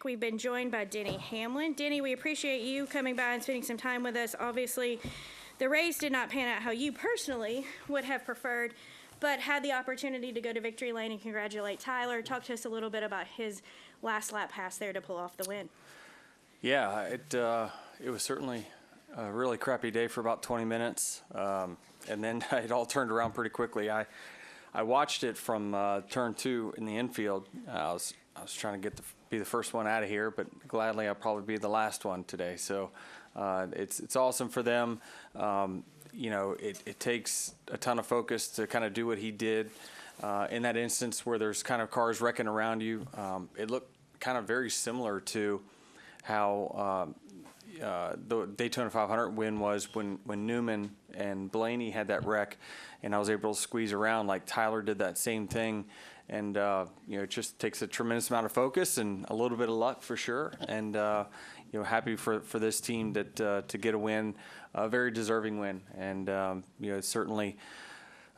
break. We've been joined by Denny Hamlin. Denny, we appreciate you coming by and spending some time with us. Obviously, the race did not pan out how you personally would have preferred, but had the opportunity to go to victory lane and congratulate Tyler. Talk to us a little bit about his last lap pass there to pull off the win. Yeah, it was certainly a really crappy day for about 20 minutes, and then it all turned around pretty quickly. I watched it from turn 2 in the infield. I was trying to be the first one out of here, but gladly I'll probably be the last one today. So it's awesome for them. You know, it takes a ton of focus to kind of do what he did in that instance where there's kind of cars wrecking around you. It looked kind of very similar to how the Daytona 500 win was when Newman and Blaney had that wreck, and I was able to squeeze around. Like Tyler did that same thing, and you know, it just takes a tremendous amount of focus and a little bit of luck for sure. And you know, happy for this team that to get a win, a very deserving win, and you know, certainly.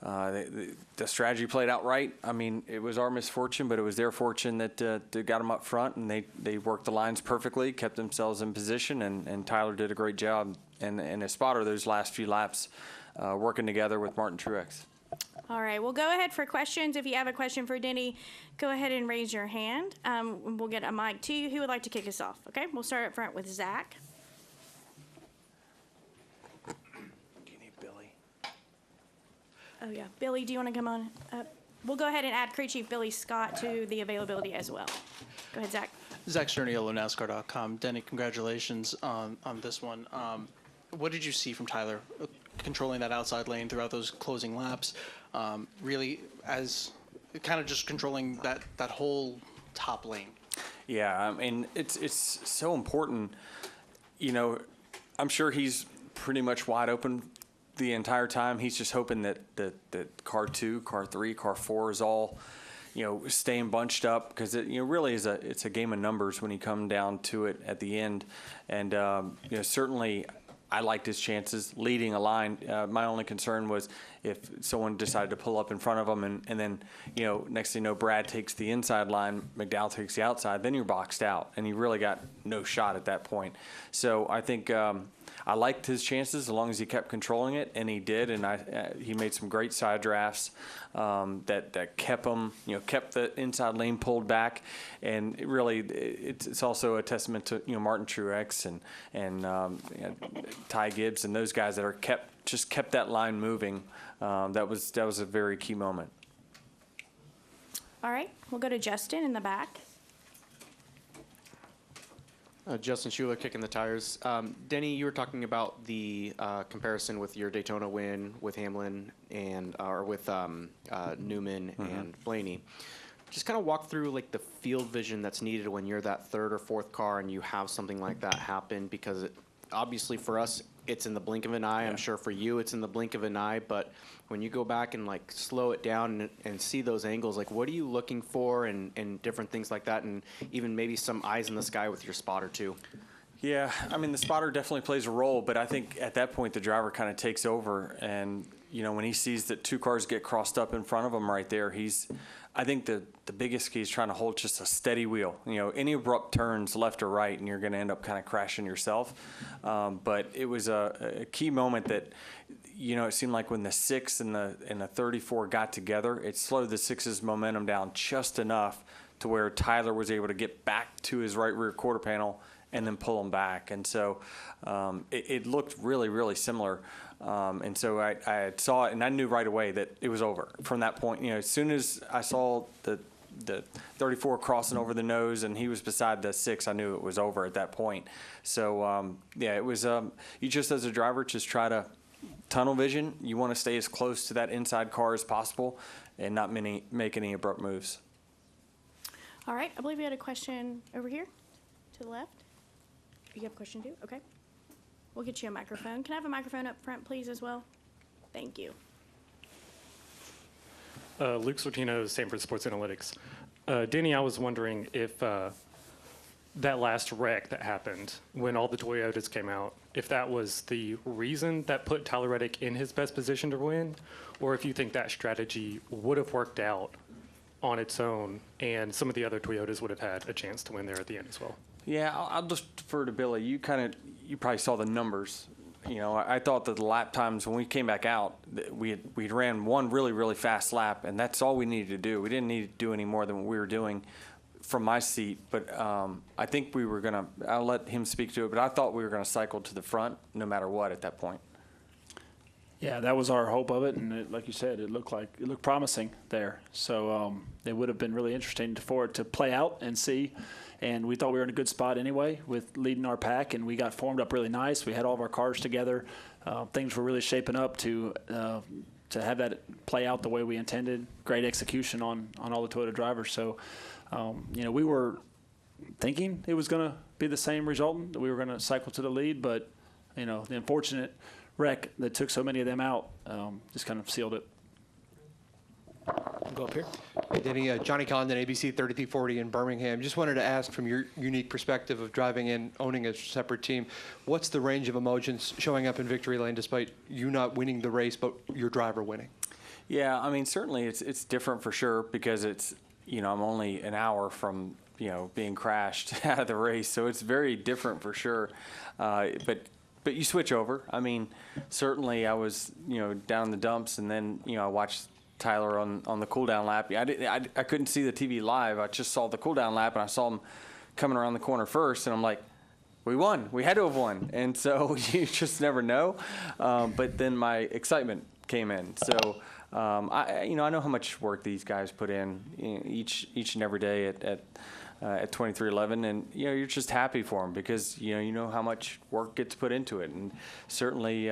The strategy played out right. I mean, it was our misfortune, but it was their fortune that got them up front, and they worked the lines perfectly, kept themselves in position, and Tyler did a great job. And a spotter those last few laps working together with Martin Truex. All right, we'll go ahead for questions. If you have a question for Denny, go ahead and raise your hand. We'll get a mic to you. Who would like to kick us off? Okay, we'll start up front with Zach. Oh, yeah. Billy, do you want to come on up? We'll go ahead and add crew chief Billy Scott to the availability as well. Go ahead, Zach. Zach Sterniolo, NASCAR.com. Denny, congratulations on this one. What did you see from Tyler controlling that outside lane throughout those closing laps? Really, as kind of just controlling that whole top lane. Yeah, I mean, it's so important. You know, I'm sure he's pretty much wide open the entire time. He's just hoping that car 2, car 3, car 4 is all, you know, staying bunched up, because it, you know, really is it's a game of numbers when you come down to it at the end. And you know, certainly I liked his chances leading a line. My only concern was if someone decided to pull up in front of him, and then, you know, next thing you know, Brad takes the inside line, McDowell takes the outside, then you're boxed out, and you really got no shot at that point. So I think I liked his chances as long as he kept controlling it, and he did. And he made some great side drafts that kept him, you know, kept the inside lane pulled back. And it really, it's also a testament to, you know, Martin Truex and you know, Ty Gibbs and those guys that are kept that line moving. That was a very key moment. All right, we'll go to Justin in the back. Justin Schuler, kicking the tires. Denny, you were talking about the comparison with your Daytona win with Hamlin and or with Newman and Blaney. Just kind of walk through like the field vision that's needed when you're that third or fourth car and you have something like that happen, because obviously for us it's in the blink of an eye. Yeah. I'm sure for you it's in the blink of an eye, but when you go back and like slow it down and see those angles, like what are you looking for and different things like that, and even maybe some eyes in the sky with your spotter too? Yeah, I mean, the spotter definitely plays a role, but I think at that point the driver kind of takes over, and you know, when he sees that 2 cars get crossed up in front of him right there, I think the biggest key is trying to hold just a steady wheel. You know, any abrupt turns left or right, and you're going to end up kind of crashing yourself. But it was a key moment that, you know, it seemed like when the 6 and the 34 got together, it slowed the 6's momentum down just enough to where Tyler was able to get back to his right rear quarter panel and then pull him back. And so it looked really, really similar. And so I saw it, and I knew right away that it was over from that point. You know, as soon as I saw the 34 crossing over the nose and he was beside the 6, I knew it was over at that point. So, yeah, it was you just as a driver just try to tunnel vision. You want to stay as close to that inside car as possible and not make any abrupt moves. All right, I believe we had a question over here to the left. You have a question too? Okay. We'll get you a microphone. Can I have a microphone up front, please, as well? Thank you. Luke Sortino, Stanford Sports Analytics. Denny, I was wondering if that last wreck that happened when all the Toyotas came out, if that was the reason that put Tyler Reddick in his best position to win, or if you think that strategy would have worked out on its own, and some of the other Toyotas would have had a chance to win there at the end as well. Yeah, I'll just defer to Billy. You probably saw the numbers. You know, I thought that the lap times when we came back out, we ran one really, really fast lap, and that's all we needed to do. We didn't need to do any more than what we were doing from my seat. But I think we were going to – I'll let him speak to it, but I thought we were going to cycle to the front no matter what at that point. Yeah, that was our hope of it, and like you said, it looked promising there. So it would have been really interesting for it to play out and see. And we thought we were in a good spot anyway with leading our pack, and we got formed up really nice. We had all of our cars together. Things were really shaping up to have that play out the way we intended. Great execution on all the Toyota drivers. So, we were thinking it was going to be the same result, that we were going to cycle to the lead, but, the unfortunate wreck that took so many of them out just kind of sealed it. Go up here. Hey, Denny, Johnny Condon, ABC 3340 in Birmingham. Just wanted to ask, from your unique perspective of driving in, owning a separate team, what's the range of emotions showing up in victory lane despite you not winning the race, but your driver winning? Yeah, I mean, certainly it's different for sure because it's, I'm only an hour from, being crashed out of the race. So it's very different for sure. But you switch over. I mean, certainly I was, down in the dumps, and then, I watched Tyler on the cool down lap. I couldn't see the TV live. I just saw the cool down lap, and I saw him coming around the corner first, and I'm like, we won. We had to have won. And so you just never know. But then my excitement came in. So I know how much work these guys put in each and every day at 2311, and you're just happy for them because you know how much work gets put into it, and certainly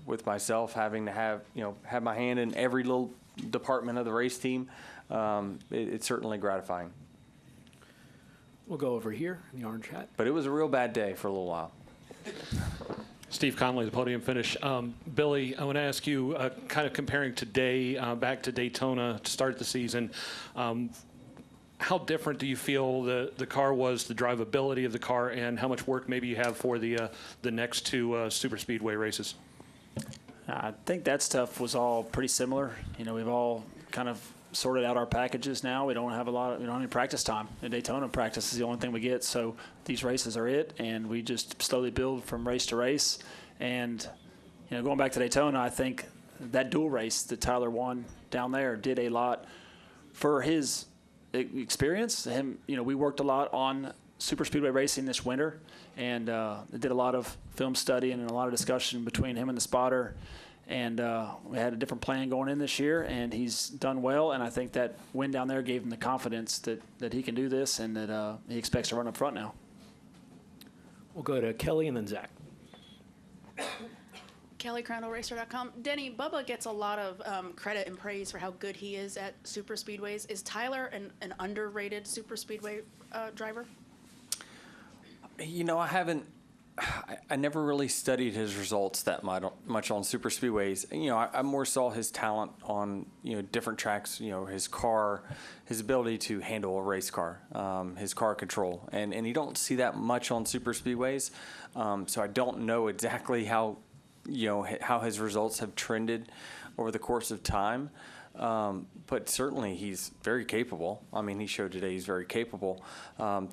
with myself having to have my hand in every little department of the race team, it's certainly gratifying. We'll go over here in the orange hat. But it was a real bad day for a little while. Steve Conley, the podium finish. Billy, I want to ask you, kind of comparing today back to Daytona to start the season. How different do you feel the car was, the drivability of the car, and how much work maybe you have for the next two super speedway races? I think that stuff was all pretty similar. We've all kind of sorted out our packages now. We don't have any practice time. In Daytona, practice is the only thing we get. So these races are it, and we just slowly build from race to race. And, going back to Daytona, I think that dual race that Tyler won down there did a lot for his experience. We worked a lot on super speedway racing this winter, and did a lot of film studying and a lot of discussion between him and the spotter, and we had a different plan going in this year, and he's done well, and I think that win down there gave him the confidence that he can do this, and that he expects to run up front now. We'll go to Kelly and then Zach. Kelly, CrownRacer.com. Denny, Bubba gets a lot of credit and praise for how good he is at super speedways. Is Tyler an underrated super speedway driver? I never really studied his results that much on super speedways. I more saw his talent on, different tracks, his car, his ability to handle a race car, his car control. And you don't see that much on super speedways. So I don't know exactly how his results have trended over the course of time. But certainly he's very capable. I mean, he showed today he's very capable.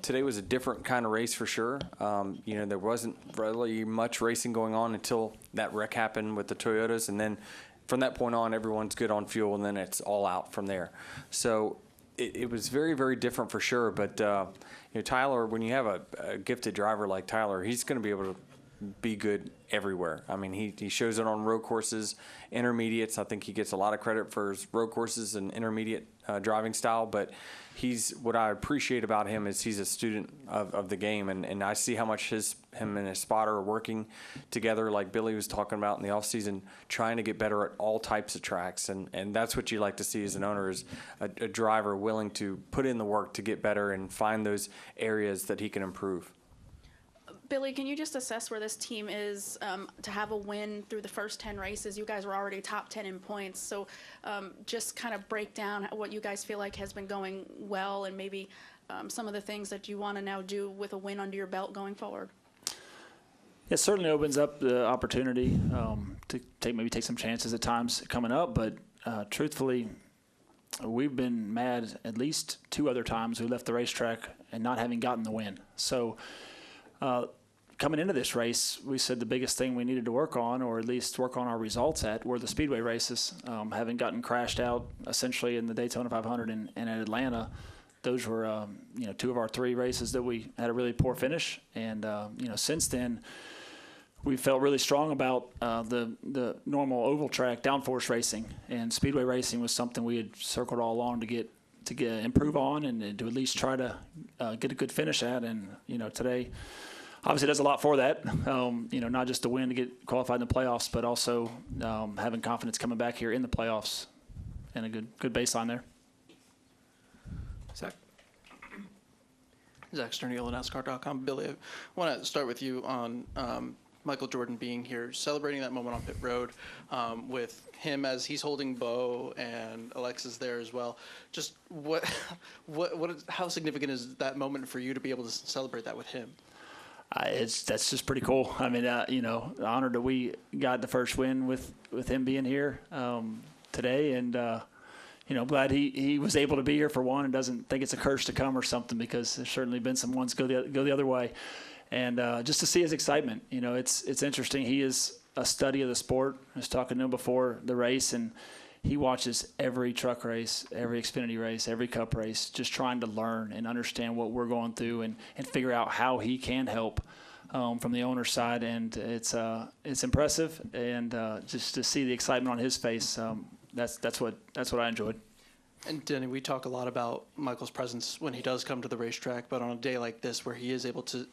Today was a different kind of race for sure. There wasn't really much racing going on until that wreck happened with the Toyotas. And then from that point on, everyone's good on fuel, and then it's all out from there. So it was very, very different for sure. But, Tyler, when you have a gifted driver like Tyler, he's going to be able to be good everywhere. I mean, he shows it on road courses, intermediates. I think he gets a lot of credit for his road courses and intermediate driving style, but what I appreciate about him is he's a student of the game, and I see how much him and his spotter are working together, like Billy was talking about in the offseason, trying to get better at all types of tracks, and that's what you like to see as an owner, is a driver willing to put in the work to get better and find those areas that he can improve. Billy, can you just assess where this team is to have a win through the first 10 races? You guys were already top 10 in points, so just kind of break down what you guys feel like has been going well, and maybe some of the things that you want to now do with a win under your belt going forward. It certainly opens up the opportunity to take some chances at times coming up, but truthfully, we've been mad at least 2 other times we left the racetrack and not having gotten the win. So coming into this race, we said the biggest thing we needed to work on, or at least work on our results at, were the speedway races. Having gotten crashed out essentially in the Daytona 500 and at Atlanta, those were 2 of our 3 races that we had a really poor finish. And since then, we felt really strong about the normal oval track downforce racing, and speedway racing was something we had circled all along to get improve on and to at least try to get a good finish at. And today obviously does a lot for that. Not just to win to get qualified in the playoffs, but also having confidence coming back here in the playoffs, and a good baseline there. Zach Sterniel at NASCAR.com. Billy, I want to start with you on Michael Jordan being here, celebrating that moment on pit road with him as he's holding Bo and Alexis there as well. Just how significant is that moment for you to be able to celebrate that with him? That's just pretty cool. I mean, honored that we got the first win with him being here today, and glad he was able to be here for one, and doesn't think it's a curse to come or something, because there's certainly been some ones go the other way. And just to see his excitement, it's interesting. He is a study of the sport. I was talking to him before the race, and he watches every truck race, every Xfinity race, every Cup race, just trying to learn and understand what we're going through and figure out how he can help from the owner's side. And it's impressive, and just to see the excitement on his face, that's what I enjoyed. And Denny, we talk a lot about Michael's presence when he does come to the racetrack, but on a day like this where he is able to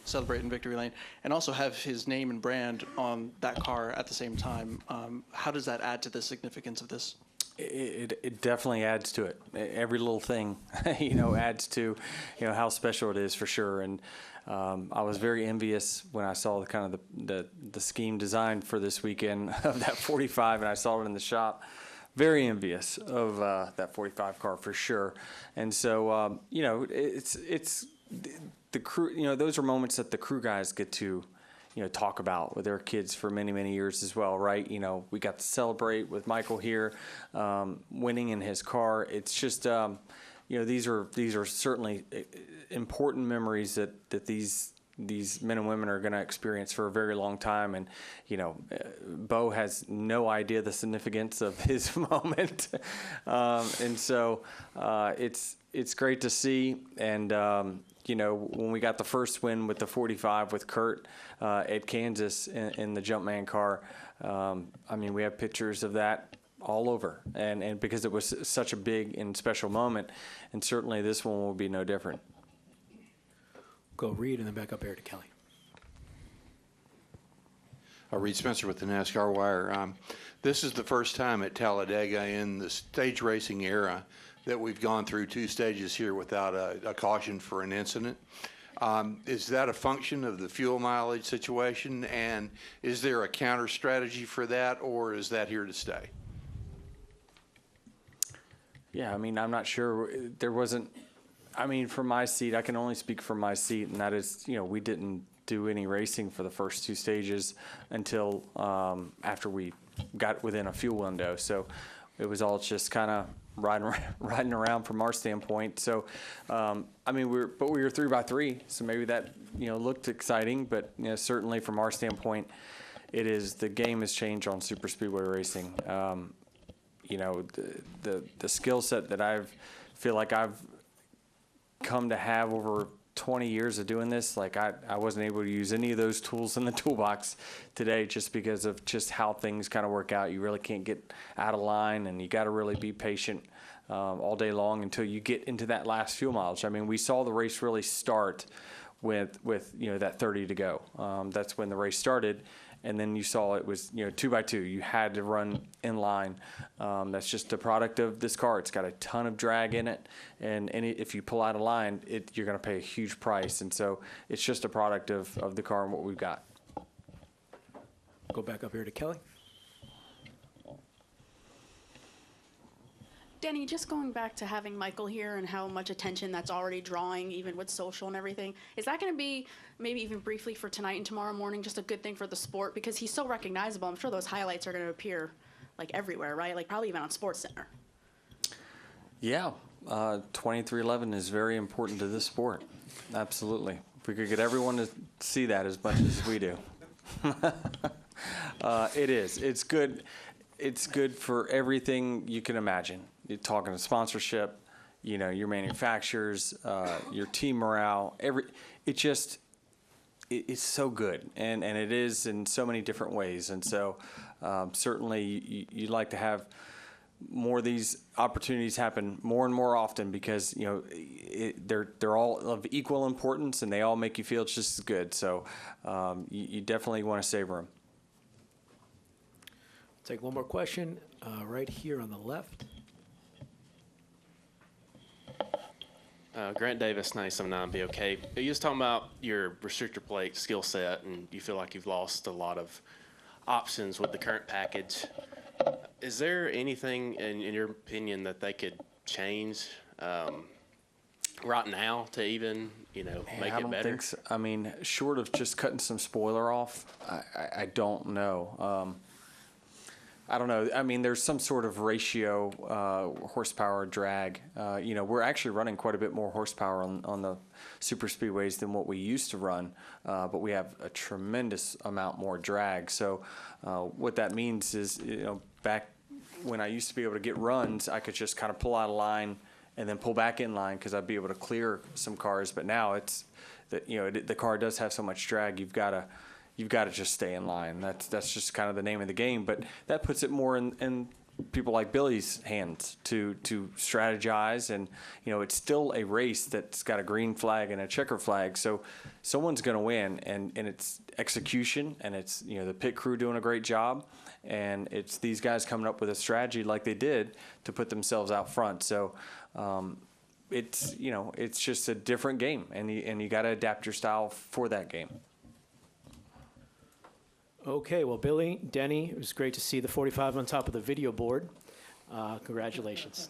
celebrate in victory lane and also have his name and brand on that car at the same time, how does that add to the significance of this? It definitely adds to it. Every little thing, adds to, how special it is for sure. And I was very envious when I saw the scheme designed for this weekend of that 45, and I saw it in the shop. Very envious of that 45 car for sure. And so, it's the crew, those are moments that the crew guys get to, talk about with their kids for many, many years as well, right? We got to celebrate with Michael here, winning in his car. It's just, these are certainly important memories that these men and women are going to experience for a very long time. And, Bo has no idea the significance of his moment. And so it's great to see. And, when we got the first win with the 45 with Kurt at Kansas in the Jumpman car, we have pictures of that all over. And because it was such a big and special moment, and certainly this one will be no different. Go Reed and then back up here to Kelly. Reed Spencer with the NASCAR Wire. This is the first time at Talladega in the stage racing era that we've gone through 2 stages here without a caution for an incident. Is that a function of the fuel mileage situation, and is there a counter strategy for that, or is that here to stay? Yeah, I'm not sure. There wasn't. From my seat, I can only speak from my seat, and that is, we didn't do any racing for the first 2 stages until after we got within a fuel window. So it was all just kind of riding around from our standpoint. So, we were 3x3, so maybe that, looked exciting, but, certainly from our standpoint, the game has changed on super speedway racing. The skill set that feel like I've come to have over 20 years of doing this, I wasn't able to use any of those tools in the toolbox today just because of just how things kind of work out. You really can't get out of line, and you got to really be patient all day long until you get into that last fuel mileage. We saw the race really start with that 30 to go. That's when the race started. And then you saw it was, 2x2. You had to run in line. That's just a product of this car. It's got a ton of drag in it. And if you pull out of line, you're going to pay a huge price. And so it's just a product of the car and what we've got. Go back up here to Kelly. Denny, just going back to having Michael here and how much attention that's already drawing, even with social and everything, is that going to be, maybe even briefly for tonight and tomorrow morning, just a good thing for the sport? Because he's so recognizable. I'm sure those highlights are going to appear, everywhere, right? Probably even on SportsCenter. Yeah, 2311 is very important to this sport. Absolutely. If we could get everyone to see that as much as we do. It is. It's good. It's good for everything you can imagine. You're talking to sponsorship, you know, your manufacturers, your team morale. It's so good, and it is in so many different ways. And so certainly you'd like to have more of these opportunities happen more and more often, because you know they're all of equal importance and they all make you feel just as good. So you definitely want to savor them. Take one more question right here on the left. Grant Davis, 97.9 BOK. You was talking about your restrictor plate skill set, and you feel like you've lost a lot of options with the current package. Is there anything, in your opinion, that they could change right now to even, make it better? I don't think so. I mean, short of just cutting some spoiler off, I don't know. I don't know. I mean, there's some sort of ratio, horsepower drag. We're actually running quite a bit more horsepower on the super speedways than what we used to run, but we have a tremendous amount more drag. So what that means is, back when I used to be able to get runs, I could just kind of pull out of line and then pull back in line because I'd be able to clear some cars. But now it's that the car does have so much drag. You've got to just stay in line. That's just kind of the name of the game. But that puts it more in people like Billy's hands to strategize. And it's still a race that's got a green flag and a checker flag. So someone's going to win, and it's execution, and it's the pit crew doing a great job, and it's these guys coming up with a strategy like they did to put themselves out front. So it's just a different game, and you got to adapt your style for that game. Okay, well, Billy, Denny, it was great to see the 45 on top of the video board. Congratulations.